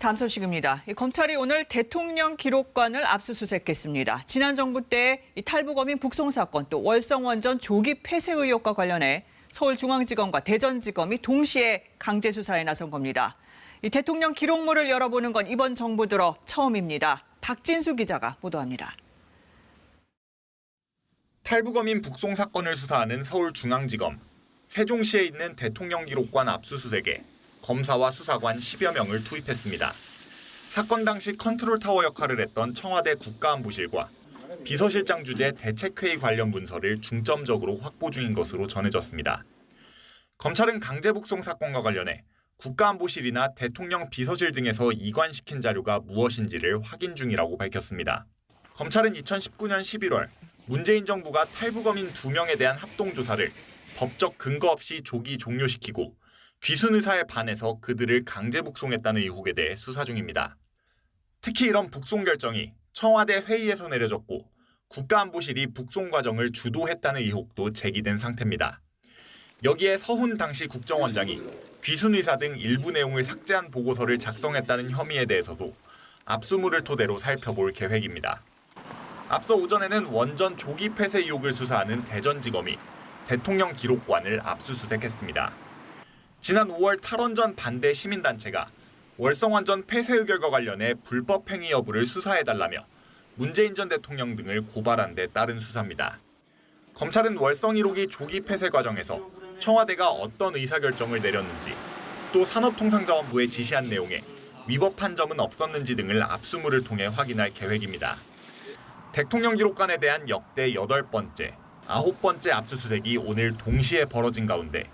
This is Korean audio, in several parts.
다음 소식입니다. 검찰이 오늘 대통령 기록관을 압수수색했습니다. 지난 정부 때 탈북어민 북송 사건 또 월성원전 조기 폐쇄 의혹과 관련해 서울중앙지검과 대전지검이 동시에 강제 수사에 나선 겁니다. 이 대통령 기록물을 열어보는 건 이번 정부 들어 처음입니다. 박진수 기자가 보도합니다. 탈북어민 북송 사건을 수사하는 서울중앙지검. 세종시에 있는 대통령 기록관 압수수색에 검사와 수사관 10여 명을 투입했습니다. 사건 당시 컨트롤타워 역할을 했던 청와대 국가안보실과 비서실장 주재 대책회의 관련 문서를 중점적으로 확보 중인 것으로 전해졌습니다. 검찰은 강제북송 사건과 관련해 국가안보실이나 대통령 비서실 등에서 이관시킨 자료가 무엇인지를 확인 중이라고 밝혔습니다. 검찰은 2019년 11월 문재인 정부가 탈북어민 2명에 대한 합동조사를 법적 근거 없이 조기 종료시키고 귀순 의사에 반해서 그들을 강제 북송했다는 의혹에 대해 수사 중입니다. 특히 이런 북송 결정이 청와대 회의에서 내려졌고 국가안보실이 북송 과정을 주도했다는 의혹도 제기된 상태입니다. 여기에 서훈 당시 국정원장이 귀순 의사 등 일부 내용을 삭제한 보고서를 작성했다는 혐의에 대해서도 압수물을 토대로 살펴볼 계획입니다. 앞서 오전에는 원전 조기 폐쇄 의혹을 수사하는 대전지검이 대통령 기록관을 압수수색했습니다. 지난 5월 탈원전 반대 시민단체가 월성원전 폐쇄 의결과 관련해 불법 행위 여부를 수사해달라며 문재인 전 대통령 등을 고발한 데 따른 수사입니다. 검찰은 월성 1호기 조기 폐쇄 과정에서 청와대가 어떤 의사결정을 내렸는지 또 산업통상자원부에 지시한 내용에 위법한 점은 없었는지 등을 압수물을 통해 확인할 계획입니다. 대통령 기록관에 대한 역대 8번째, 9번째 압수수색이 오늘 동시에 벌어진 가운데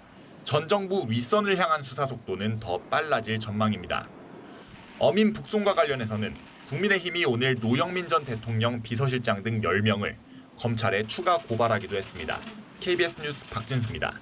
전 정부 윗선을 향한 수사 속도는 더 빨라질 전망입니다. 어민 북송과 관련해서는 국민의힘이 오늘 노영민 전 대통령 비서실장 등 10명을 검찰에 추가 고발하기도 했습니다. KBS 뉴스 박진수입니다.